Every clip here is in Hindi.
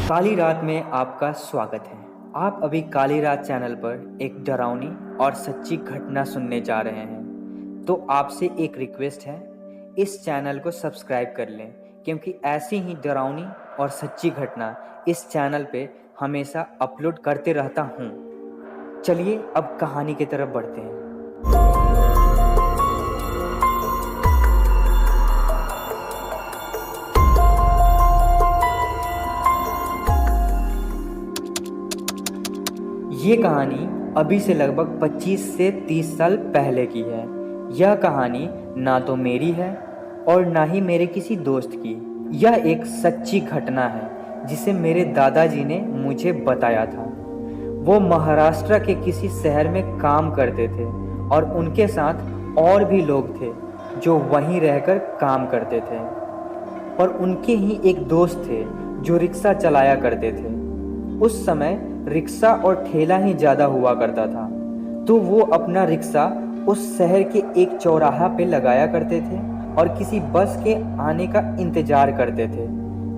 काली रात में आपका स्वागत है। आप अभी काली रात चैनल पर एक डरावनी और सच्ची घटना सुनने जा रहे हैं। तो आपसे एक रिक्वेस्ट है, इस चैनल को सब्सक्राइब कर लें, क्योंकि ऐसी ही डरावनी और सच्ची घटना इस चैनल पे हमेशा अपलोड करते रहता हूँ। चलिए अब कहानी की तरफ बढ़ते हैं। ये कहानी अभी से लगभग 25 से 30 साल पहले की है। यह कहानी ना तो मेरी है और ना ही मेरे किसी दोस्त की। यह एक सच्ची घटना है जिसे मेरे दादाजी ने मुझे बताया था। वो महाराष्ट्र के किसी शहर में काम करते थे और उनके साथ और भी लोग थे जो वहीं रहकर काम करते थे। और उनके ही एक दोस्त थे जो रिक्शा चलाया करते थे। उस समय रिक्शा और ठेला ही ज़्यादा हुआ करता था, तो वो अपना रिक्शा उस शहर के एक चौराहा पे लगाया करते थे और किसी बस के आने का इंतज़ार करते थे,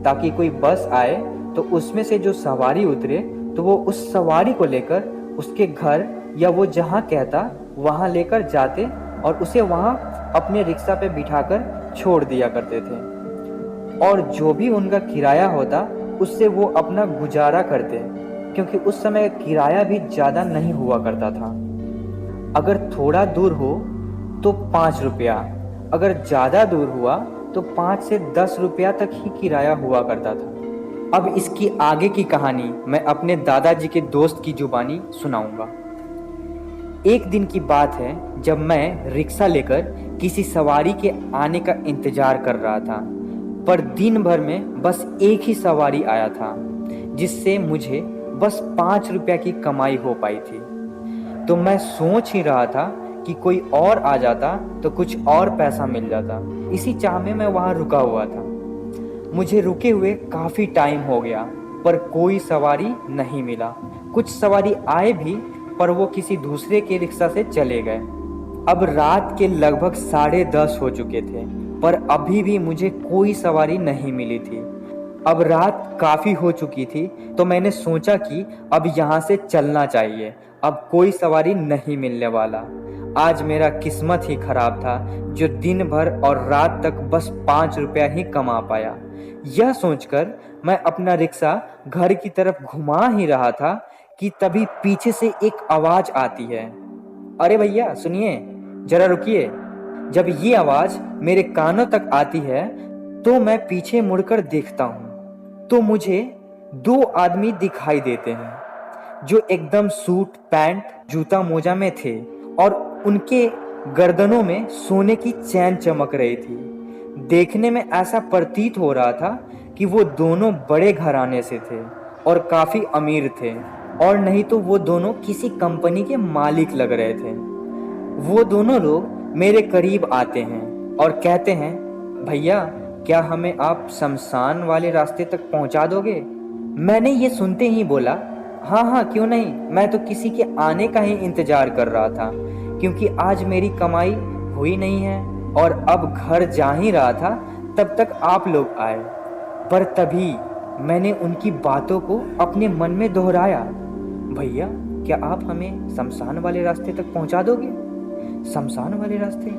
ताकि कोई बस आए तो उसमें से जो सवारी उतरे तो वो उस सवारी को लेकर उसके घर या वो जहाँ कहता वहाँ लेकर जाते और उसे वहाँ अपने रिक्शा पे बिठाकर छोड़ दिया करते थे। और जो भी उनका किराया होता उससे वो अपना गुजारा करते, क्योंकि उस समय किराया भी ज़्यादा नहीं हुआ करता था। अगर थोड़ा दूर हो तो 5 रुपया, अगर ज़्यादा दूर हुआ तो 5 से 10 रुपया तक ही किराया हुआ करता था। अब इसकी आगे की कहानी मैं अपने दादाजी के दोस्त की जुबानी सुनाऊंगा। एक दिन की बात है जब मैं रिक्शा लेकर किसी सवारी के आने का इंतज़ार कर रहा था, पर दिन भर में बस एक ही सवारी आया था जिससे मुझे बस 5 रुपया की कमाई हो पाई थी। तो मैं सोच ही रहा था कि कोई और आ जाता तो कुछ और पैसा मिल जाता। इसी चाह में मैं वहाँ रुका हुआ था। मुझे रुके हुए काफ़ी टाइम हो गया, पर कोई सवारी नहीं मिला। कुछ सवारी आए भी, पर वो किसी दूसरे के रिक्शा से चले गए। अब रात के लगभग 10:30 हो चुके थे, पर अभी भी मुझे कोई सवारी नहीं मिली थी। अब रात काफ़ी हो चुकी थी, तो मैंने सोचा कि अब यहाँ से चलना चाहिए। अब कोई सवारी नहीं मिलने वाला। आज मेरा किस्मत ही खराब था जो दिन भर और रात तक बस 5 रुपया ही कमा पाया। यह सोचकर मैं अपना रिक्शा घर की तरफ घुमा ही रहा था कि तभी पीछे से एक आवाज़ आती है। अरे भैया सुनिए, जरा रुकिए। जब ये आवाज़ मेरे कानों तक आती है तो मैं पीछे मुड़कर देखता हूँ, तो मुझे 2 आदमी दिखाई देते हैं जो एकदम सूट पैंट जूता मोजा में थे और उनके गर्दनों में सोने की चैन चमक रही थी। देखने में ऐसा प्रतीत हो रहा था कि वो दोनों बड़े घराने से थे और काफ़ी अमीर थे, और नहीं तो वो दोनों किसी कंपनी के मालिक लग रहे थे। वो दोनों लोग मेरे करीब आते हैं और कहते हैं, भैया क्या हमें आप शमशान वाले रास्ते तक पहुंचा दोगे? मैंने ये सुनते ही बोला, हाँ हाँ क्यों नहीं, मैं तो किसी के आने का ही इंतजार कर रहा था, क्योंकि आज मेरी कमाई हुई नहीं है और अब घर जा ही रहा था तब तक आप लोग आए। पर तभी मैंने उनकी बातों को अपने मन में दोहराया, भैया क्या आप हमें शमशान वाले रास्ते तक पहुंचा दोगे? शमशान वाले रास्ते?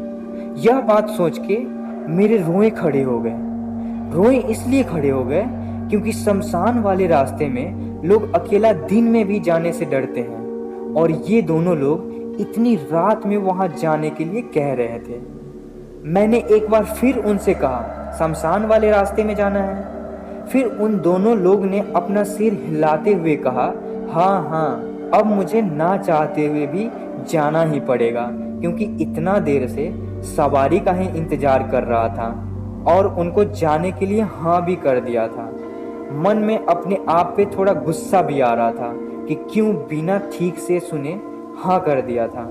यह बात सोच के मेरे रोए खड़े हो गए। रोए इसलिए खड़े हो गए क्योंकि शमशान वाले रास्ते में लोग अकेला दिन में भी जाने से डरते हैं, और ये दोनों लोग इतनी रात में वहां जाने के लिए कह रहे थे। मैंने एक बार फिर उनसे कहा, शमशान वाले रास्ते में जाना है? फिर उन दोनों लोग ने अपना सिर हिलाते हुए कहा, हाँ हाँ अब मुझे ना चाहते हुए भी जाना ही पड़ेगा, क्योंकि इतना देर से सवारी का ही इंतजार कर रहा था और उनको जाने के लिए हाँ भी कर दिया था। मन में अपने आप पे थोड़ा गुस्सा भी आ रहा था कि क्यों बिना ठीक से सुने हाँ कर दिया था,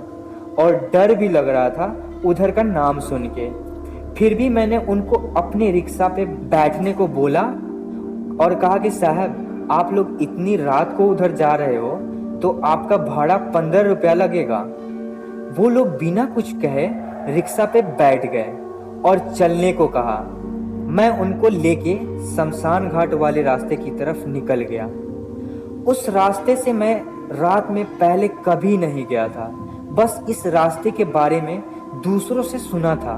और डर भी लग रहा था उधर का नाम सुन के। फिर भी मैंने उनको अपने रिक्शा पे बैठने को बोला और कहा कि साहब आप लोग इतनी रात को उधर जा रहे हो तो आपका भाड़ा 15 रुपया लगेगा। वो लोग बिना कुछ कहे रिक्शा पे बैठ गए और चलने को कहा। मैं उनको लेके शमशान घाट वाले रास्ते की तरफ निकल गया। उस रास्ते से मैं रात में पहले कभी नहीं गया था, बस इस रास्ते के बारे में दूसरों से सुना था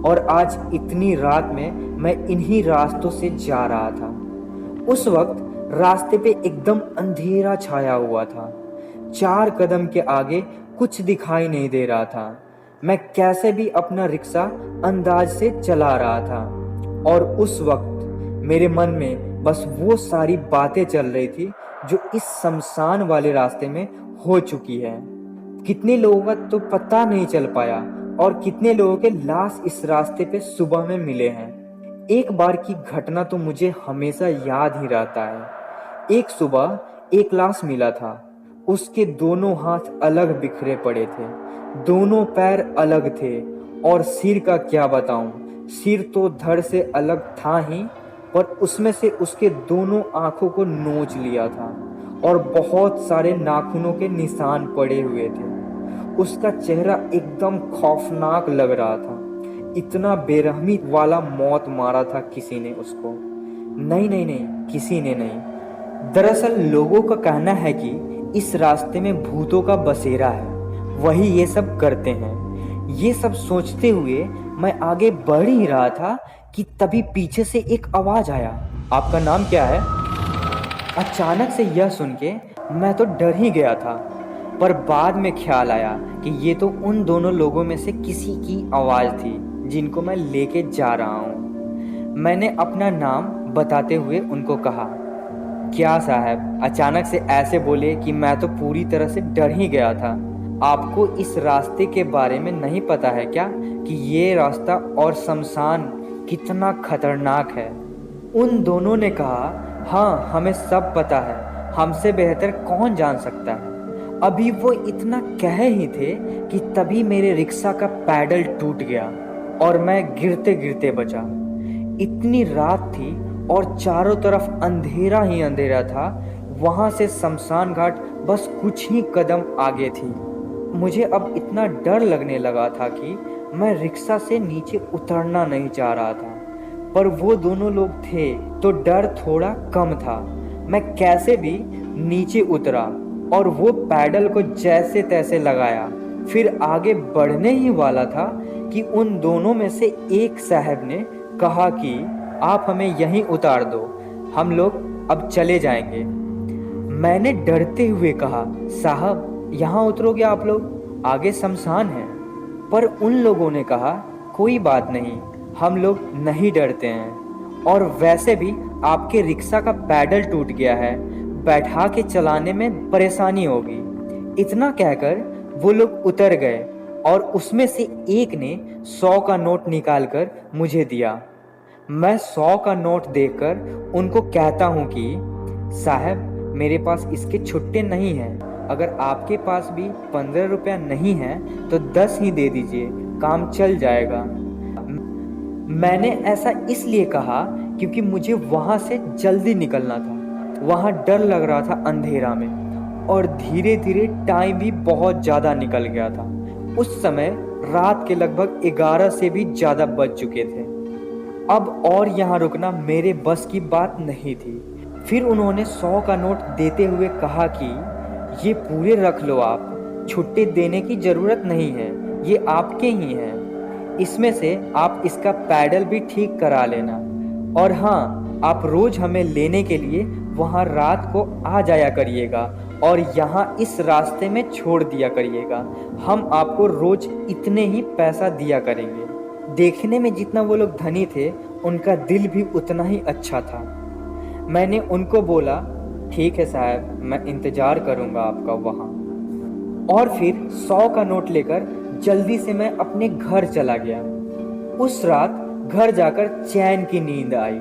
और आज इतनी रात में मैं इन्हीं रास्तों से जा रहा था। उस वक्त रास्ते पे एकदम अंधेरा छाया हुआ था। 4 कदम के आगे कुछ दिखाई नहीं दे रहा था। मैं कैसे भी अपना रिक्शा अंदाज से चला रहा था और उस वक्त मेरे मन में बस वो सारी बातें चल रही थी जो इस शमशान वाले रास्ते में हो चुकी है। कितने लोगों का तो पता नहीं चल पाया और कितने लोगों के लाश इस रास्ते पे सुबह में मिले हैं। एक बार की घटना तो मुझे हमेशा याद ही रहता है। एक सुबह एक लाश मिला था। उसके दोनों हाथ अलग बिखरे पड़े थे, दोनों पैर अलग थे और सिर का क्या बताऊं, सिर तो धड़ से अलग था ही, पर उसमें से उसके दोनों आंखों को नोच लिया था और बहुत सारे नाखूनों के निशान पड़े हुए थे। उसका चेहरा एकदम खौफनाक लग रहा था। इतना बेरहमी वाला मौत मारा था किसी ने उसको। नहीं नहीं नहीं, किसी ने नहीं। दरअसल लोगों का कहना है कि इस रास्ते में भूतों का बसेरा है, वही ये सब करते हैं। ये सब सोचते हुए मैं आगे बढ़ ही रहा था कि तभी पीछे से एक आवाज आया, आपका नाम क्या है? अचानक से यह सुन के मैं तो डर ही गया था, पर बाद में ख्याल आया कि ये तो उन दोनों लोगों में से किसी की आवाज़ थी जिनको मैं लेके जा रहा हूँ। मैंने अपना नाम बताते हुए उनको कहा, क्या साहब अचानक से ऐसे बोले कि मैं तो पूरी तरह से डर ही गया था। आपको इस रास्ते के बारे में नहीं पता है क्या कि ये रास्ता और शमशान कितना खतरनाक है? उन दोनों ने कहा, हाँ हमें सब पता है, हमसे बेहतर कौन जान सकता है। अभी वो इतना कह ही थे कि तभी मेरे रिक्शा का पैडल टूट गया और मैं गिरते गिरते बचा। इतनी रात थी और चारों तरफ अंधेरा ही अंधेरा था। वहां से शमशान घाट बस कुछ ही कदम आगे थी। मुझे अब इतना डर लगने लगा था कि मैं रिक्शा से नीचे उतरना नहीं चाह रहा था, पर वो दोनों लोग थे तो डर थोड़ा कम था। मैं कैसे भी नीचे उतरा और वो पैडल को जैसे तैसे लगाया। फिर आगे बढ़ने ही वाला था कि उन दोनों में से एक साहब ने कहा कि आप हमें यहीं उतार दो, हम लोग अब चले जाएंगे। मैंने डरते हुए कहा, साहब यहाँ उतरोगे आप लोग, आगे शमशान है। पर उन लोगों ने कहा, कोई बात नहीं, हम लोग नहीं डरते हैं, और वैसे भी आपके रिक्शा का पैडल टूट गया है, बैठा के चलाने में परेशानी होगी। इतना कहकर वो लोग उतर गए और उसमें से एक ने 100 का नोट निकालकर मुझे दिया। मैं 100 का नोट देकर उनको कहता हूँ कि साहब मेरे पास इसके छुट्टे नहीं हैं, अगर आपके पास भी 15 रुपया नहीं है तो 10 ही दे दीजिए, काम चल जाएगा। मैंने ऐसा इसलिए कहा क्योंकि मुझे वहाँ से जल्दी निकलना था। वहाँ डर लग रहा था अंधेरा में, और धीरे धीरे टाइम भी बहुत ज़्यादा निकल गया था। उस समय रात के लगभग 11 से भी ज़्यादा बज चुके थे। अब और यहाँ रुकना मेरे बस की बात नहीं थी। फिर उन्होंने 100 का नोट देते हुए कहा कि ये पूरे रख लो आप, छुट्टी देने की ज़रूरत नहीं है, ये आपके ही हैं। इसमें से आप इसका पैडल भी ठीक करा लेना, और हाँ आप रोज़ हमें लेने के लिए वहाँ रात को आ जाया करिएगा और यहाँ इस रास्ते में छोड़ दिया करिएगा। हम आपको रोज़ इतने ही पैसा दिया करेंगे। देखने में जितना वो लोग धनी थे, उनका दिल भी उतना ही अच्छा था। मैंने उनको बोला, ठीक है साहब, मैं इंतज़ार करूँगा आपका वहाँ। और फिर 100 का नोट लेकर जल्दी से मैं अपने घर चला गया। उस रात घर जाकर चैन की नींद आई।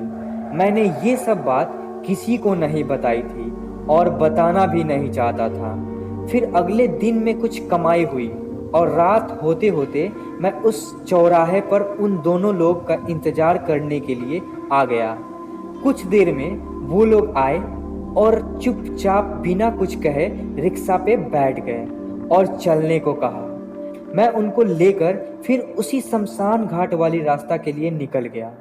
मैंने ये सब बात किसी को नहीं बताई थी और बताना भी नहीं चाहता था। फिर अगले दिन में कुछ कमाई हुई और रात होते होते मैं उस चौराहे पर उन दोनों लोग का इंतज़ार करने के लिए आ गया। कुछ देर में वो लोग आए और चुपचाप बिना कुछ कहे रिक्शा पे बैठ गए और चलने को कहा। मैं उनको लेकर फिर उसी शमशान घाट वाली रास्ता के लिए निकल गया।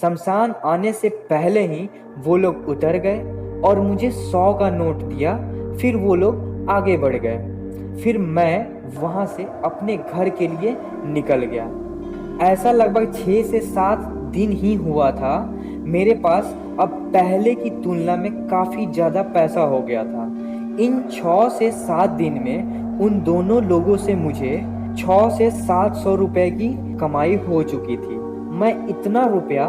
शमशान आने से पहले ही वो लोग उतर गए और मुझे 100 का नोट दिया। फिर वो लोग आगे बढ़ गए। फिर मैं वहाँ से अपने घर के लिए निकल गया। ऐसा लगभग 6 से 7 दिन ही हुआ था। मेरे पास अब पहले की तुलना में काफ़ी ज़्यादा पैसा हो गया था। इन 6 से 7 दिन में उन दोनों लोगों से मुझे 6 से 700 रुपए की कमाई हो चुकी थी। मैं इतना रुपया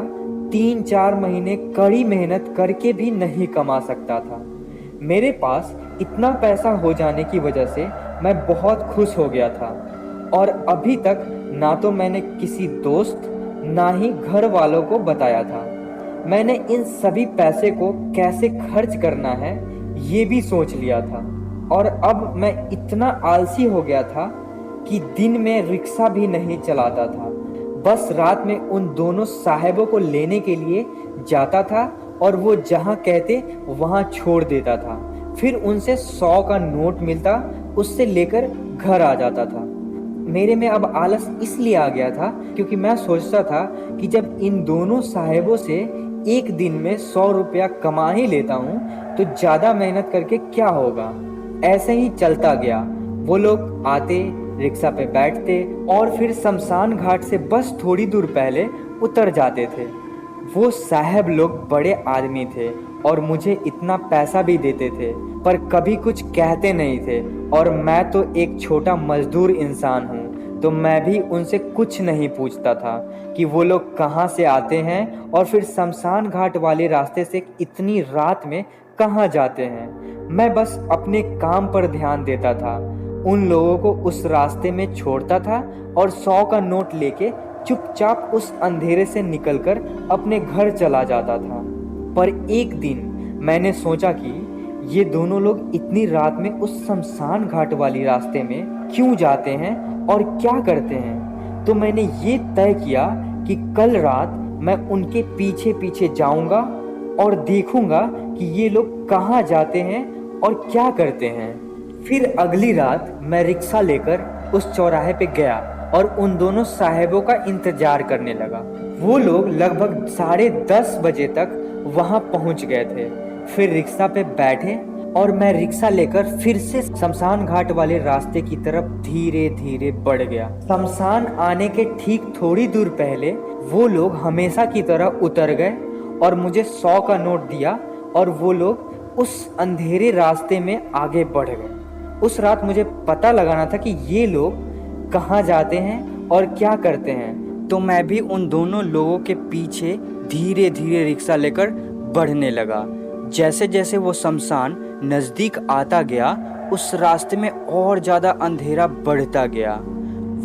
3-4 महीने कड़ी मेहनत करके भी नहीं कमा सकता था। मेरे पास इतना पैसा हो जाने की वजह से मैं बहुत खुश हो गया था और अभी तक ना तो मैंने किसी दोस्त ना ही घर वालों को बताया था। मैंने इन सभी पैसे को कैसे खर्च करना है ये भी सोच लिया था और अब मैं इतना आलसी हो गया था कि दिन में रिक्शा भी नहीं चलाता था। बस रात में उन दोनों साहबों को लेने के लिए जाता था और वो जहाँ कहते वहाँ छोड़ देता था। फिर उनसे 100 का नोट मिलता, उससे लेकर घर आ जाता था। मेरे में अब आलस इसलिए आ गया था क्योंकि मैं सोचता था कि जब इन दोनों साहबों से एक दिन में 100 रुपया कमा ही लेता हूँ तो ज़्यादा मेहनत करके क्या होगा। ऐसे ही चलता गया। वो लोग आते, रिक्शा पे बैठते और फिर शमशान घाट से बस थोड़ी दूर पहले उतर जाते थे। वो साहब लोग बड़े आदमी थे और मुझे इतना पैसा भी देते थे, पर कभी कुछ कहते नहीं थे और मैं तो एक छोटा मजदूर इंसान हूँ, तो मैं भी उनसे कुछ नहीं पूछता था कि वो लोग कहाँ से आते हैं और फिर शमशान घाट वाले रास्ते से इतनी रात में कहाँ जाते हैं। मैं बस अपने काम पर ध्यान देता था। उन लोगों को उस रास्ते में छोड़ता था और 100 का नोट लेके चुपचाप उस अंधेरे से निकलकर अपने घर चला जाता था। पर एक दिन मैंने सोचा कि ये दोनों लोग इतनी रात में उस शमशान घाट वाली रास्ते में क्यों जाते हैं और क्या करते हैं। तो मैंने ये तय किया कि कल रात मैं उनके पीछे पीछे जाऊंगा और देखूंगा कि ये लोग कहाँ जाते हैं और क्या करते हैं। फिर अगली रात मैं रिक्शा लेकर उस चौराहे पे गया और उन दोनों साहबों का इंतजार करने लगा। वो लोग लगभग 10:30 बजे तक वहां पहुंच गए थे। फिर रिक्शा पे बैठे और मैं रिक्शा लेकर फिर से शमशान घाट वाले रास्ते की तरफ धीरे धीरे बढ़ गया। शमशान आने के ठीक थोड़ी दूर पहले वो लोग हमेशा की तरह उतर गए और मुझे 100 का नोट दिया और वो लोग उस अंधेरे रास्ते में आगे बढ़ गए। उस रात मुझे पता लगाना था कि ये लोग कहाँ जाते हैं और क्या करते हैं, तो मैं भी उन दोनों लोगों के पीछे धीरे धीरे रिक्शा लेकर बढ़ने लगा। जैसे जैसे वो शमशान नज़दीक आता गया उस रास्ते में और ज़्यादा अंधेरा बढ़ता गया।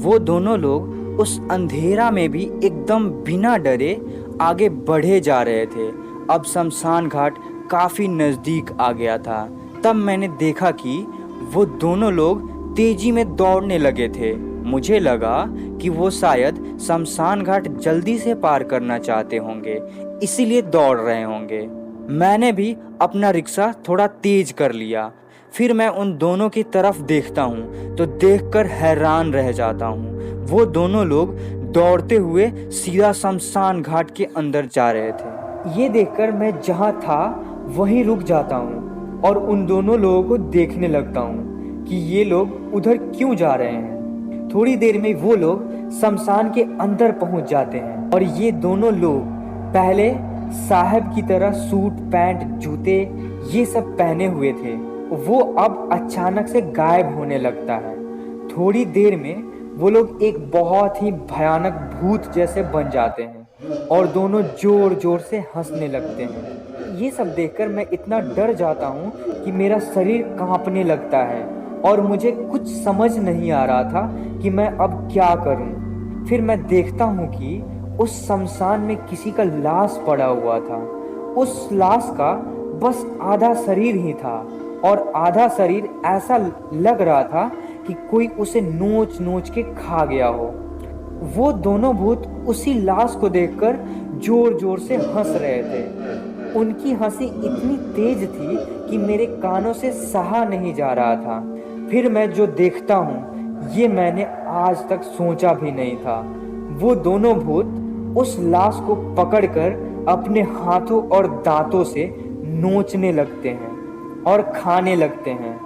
वो दोनों लोग उस अंधेरा में भी एकदम बिना डरे आगे बढ़े जा रहे थे। अब शमशान घाट काफ़ी नज़दीक आ गया था। तब मैंने देखा कि वो दोनों लोग तेजी में दौड़ने लगे थे। मुझे लगा कि वो शायद शमशान घाट जल्दी से पार करना चाहते होंगे, इसीलिए दौड़ रहे होंगे। मैंने भी अपना रिक्शा थोड़ा तेज कर लिया। फिर मैं उन दोनों की तरफ देखता हूँ तो देखकर हैरान रह जाता हूँ। वो दोनों लोग दौड़ते हुए सीधा शमशान घाट के अंदर जा रहे थे। ये देखकर मैं जहाँ था वहीं रुक जाता हूँ और उन दोनों लोगों को देखने लगता हूँ कि ये लोग उधर क्यों जा रहे हैं। थोड़ी देर में वो लोग शमशान के अंदर पहुंच जाते हैं और ये दोनों लोग पहले साहब की तरह सूट पैंट जूते ये सब पहने हुए थे, वो अब अचानक से गायब होने लगता है। थोड़ी देर में वो लोग एक बहुत ही भयानक भूत जैसे बन जाते हैं और दोनों जोर जोर से हंसने लगते हैं। ये सब देखकर मैं इतना डर जाता हूँ कि मेरा शरीर कांपने लगता है और मुझे कुछ समझ नहीं आ रहा था कि मैं अब क्या करूं। फिर मैं देखता हूं कि उस शमशान में किसी का लाश पड़ा हुआ था। उस लाश का बस आधा शरीर ही था और आधा शरीर ऐसा लग रहा था कि कोई उसे नोच नोच के खा गया हो। वो दोनों भूत उसी लाश को देखकर जोर जोर से हंस रहे थे। उनकी हंसी इतनी तेज थी कि मेरे कानों से सहा नहीं जा रहा था। फिर मैं जो देखता हूँ ये मैंने आज तक सोचा भी नहीं था। वो दोनों भूत उस लाश को पकड़कर अपने हाथों और दांतों से नोचने लगते हैं और खाने लगते हैं।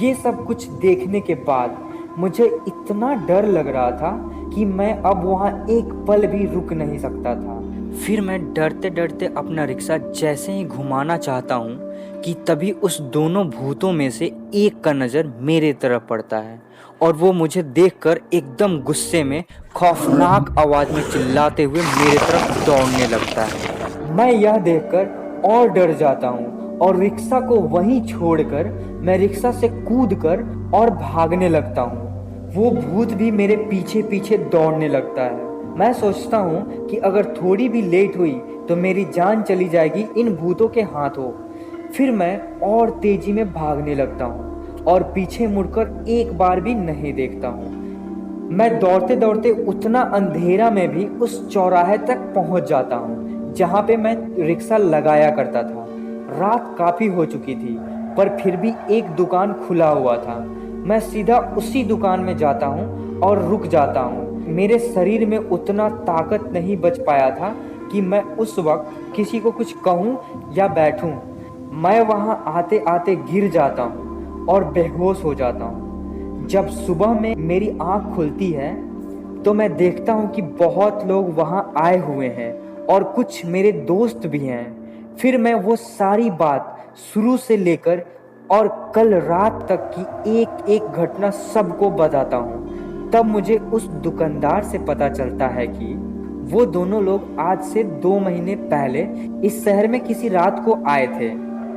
ये सब कुछ देखने के बाद मुझे इतना डर लग रहा था कि मैं अब वहाँ एक पल भी रुक नहीं सकता था। फिर मैं डरते डरते अपना रिक्शा जैसे ही घुमाना चाहता हूँ कि तभी उस दोनों भूतों में से एक का नज़र मेरे तरफ पड़ता है और वो मुझे देखकर एकदम गुस्से में खौफनाक आवाज़ में चिल्लाते हुए मेरे तरफ दौड़ने लगता है। मैं यह देखकर और डर जाता हूँ और रिक्शा को वहीं छोड़कर मैं रिक्शा से कूदकर और भागने लगता हूँ। वो भूत भी मेरे पीछे पीछे दौड़ने लगता है। मैं सोचता हूँ कि अगर थोड़ी भी लेट हुई तो मेरी जान चली जाएगी इन भूतों के हाथों। फिर मैं और तेजी में भागने लगता हूँ और पीछे मुड़कर एक बार भी नहीं देखता हूँ। मैं दौड़ते दौड़ते उतना अंधेरा में भी उस चौराहे तक पहुँच जाता हूँ जहाँ पे मैं रिक्शा लगाया करता था। रात काफ़ी हो चुकी थी पर फिर भी एक दुकान खुला हुआ था। मैं सीधा उसी दुकान में जाता हूँ और रुक जाता हूँ। मेरे शरीर में उतना ताकत नहीं बच पाया था कि मैं उस वक्त किसी को कुछ कहूँ या बैठूँ। मैं वहाँ आते आते गिर जाता हूँ और बेहोश हो जाता हूँ। जब सुबह में मेरी आँख खुलती है तो मैं देखता हूँ कि बहुत लोग वहाँ आए हुए हैं और कुछ मेरे दोस्त भी हैं। फिर मैं वो सारी बात शुरू से लेकर और कल रात तक की एक एक घटना सबको बताता हूँ। तब मुझे उस दुकानदार से पता चलता है कि वो दोनों लोग आज से 2 महीने पहले इस शहर में किसी रात को आए थे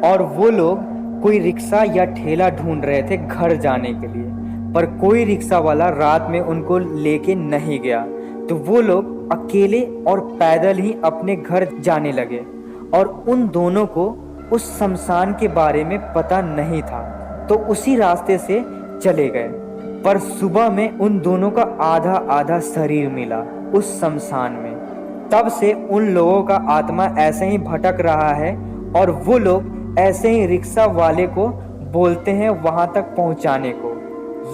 और वो लोग कोई रिक्शा या ठेला ढूंढ रहे थे घर जाने के लिए, पर कोई रिक्शा वाला रात में उनको लेके नहीं गया। तो वो लोग अकेले और पैदल ही अपने घर जाने लगे और उन दोनों को उस शमशान के बारे में पता नहीं था, तो उसी रास्ते से चले गए। पर सुबह में उन दोनों का आधा आधा शरीर मिला उस शमशान में। तब से उन लोगों का आत्मा ऐसे ही भटक रहा है और वो लोग ऐसे ही रिक्शा वाले को बोलते हैं वहां तक पहुंचाने को।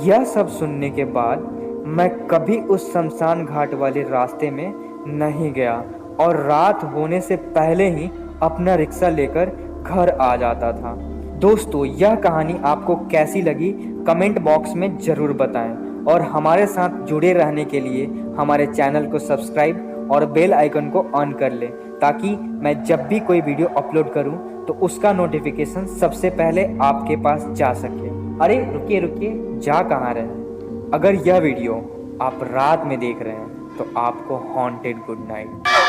यह सब सुनने के बाद मैं कभी उस शमशान घाट वाले रास्ते में नहीं गया और रात होने से पहले ही अपना रिक्शा लेकर घर आ जाता था। दोस्तों, यह कहानी आपको कैसी लगी कमेंट बॉक्स में ज़रूर बताएं और हमारे साथ जुड़े रहने के लिए हमारे चैनल को सब्सक्राइब और बेल आइकन को ऑन कर लें ताकि मैं जब भी कोई वीडियो अपलोड करूं तो उसका नोटिफिकेशन सबसे पहले आपके पास जा सके। अरे रुकिए रुकिए, जा कहाँ रहे? अगर यह वीडियो आप रात में देख रहे हैं तो आपको हॉन्टेड गुड नाइट।